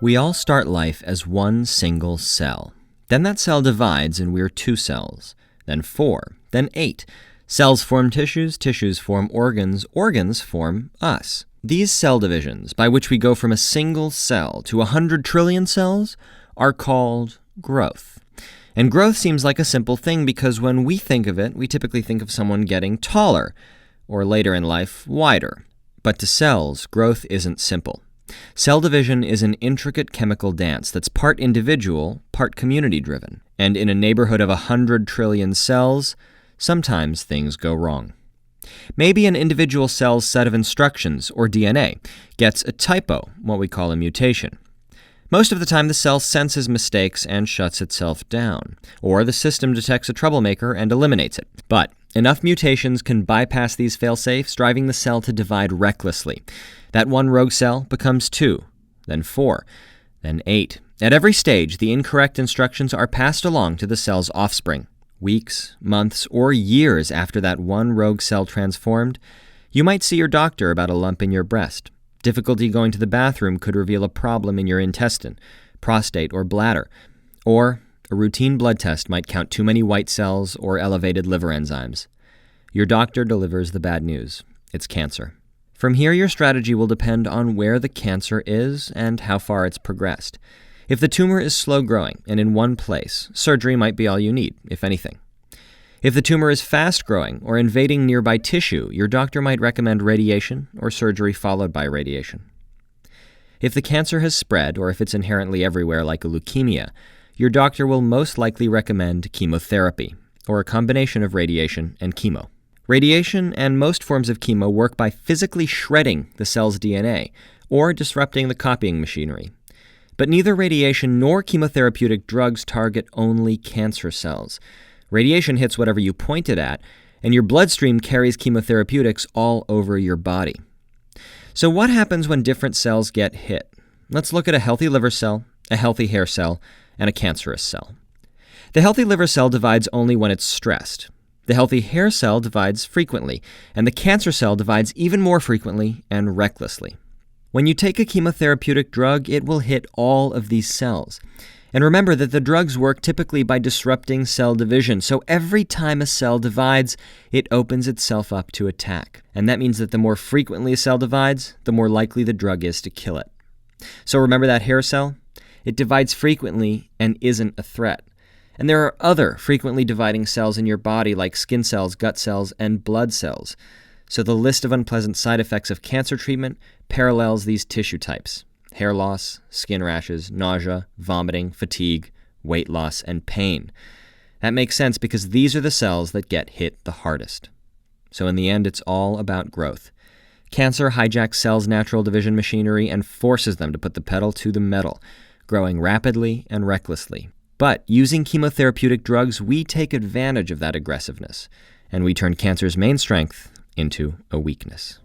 We all start life as one single cell. Then that cell divides and we're 2 cells, then 4, then 8. Cells form tissues, tissues form organs, organs form us. These cell divisions, by which we go from a single cell to 100 trillion cells, are called growth. And growth seems like a simple thing because when we think of it, we typically think of someone getting taller, or later in life, wider. But to cells, growth isn't simple. Cell division is an intricate chemical dance that's part individual, part community-driven. And in a neighborhood of 100 trillion cells, sometimes things go wrong. Maybe an individual cell's set of instructions, or DNA, gets a typo, what we call a mutation. Most of the time, the cell senses mistakes and shuts itself down, or the system detects a troublemaker and eliminates it. But enough mutations can bypass these fail-safes, driving the cell to divide recklessly. That one rogue cell becomes 2, then 4, then 8. At every stage, the incorrect instructions are passed along to the cell's offspring. Weeks, months, or years after that one rogue cell transformed, you might see your doctor about a lump in your breast. Difficulty going to the bathroom could reveal a problem in your intestine, prostate, or bladder. Or a routine blood test might count too many white cells or elevated liver enzymes. Your doctor delivers the bad news. It's cancer. From here, your strategy will depend on where the cancer is and how far it's progressed. If the tumor is slow-growing and in one place, surgery might be all you need, if anything. If the tumor is fast-growing or invading nearby tissue, your doctor might recommend radiation or surgery followed by radiation. If the cancer has spread, or if it's inherently everywhere like a leukemia, your doctor will most likely recommend chemotherapy, or a combination of radiation and chemo. Radiation and most forms of chemo work by physically shredding the cell's DNA, or disrupting the copying machinery. But neither radiation nor chemotherapeutic drugs target only cancer cells. Radiation hits whatever you point it at, and your bloodstream carries chemotherapeutics all over your body. So what happens when different cells get hit? Let's look at a healthy liver cell, a healthy hair cell, and a cancerous cell. The healthy liver cell divides only when it's stressed. The healthy hair cell divides frequently, and the cancer cell divides even more frequently and recklessly. When you take a chemotherapeutic drug, it will hit all of these cells. And remember that the drugs work typically by disrupting cell division, so every time a cell divides, it opens itself up to attack. And that means that the more frequently a cell divides, the more likely the drug is to kill it. So remember that hair cell? It divides frequently and isn't a threat. And there are other frequently dividing cells in your body like skin cells, gut cells, and blood cells. So the list of unpleasant side effects of cancer treatment parallels these tissue types: hair loss, skin rashes, nausea, vomiting, fatigue, weight loss, and pain. That makes sense because these are the cells that get hit the hardest. So in the end, it's all about growth. Cancer hijacks cells' natural division machinery and forces them to put the pedal to the metal, growing rapidly and recklessly. But using chemotherapeutic drugs, we take advantage of that aggressiveness, and we turn cancer's main strength into a weakness.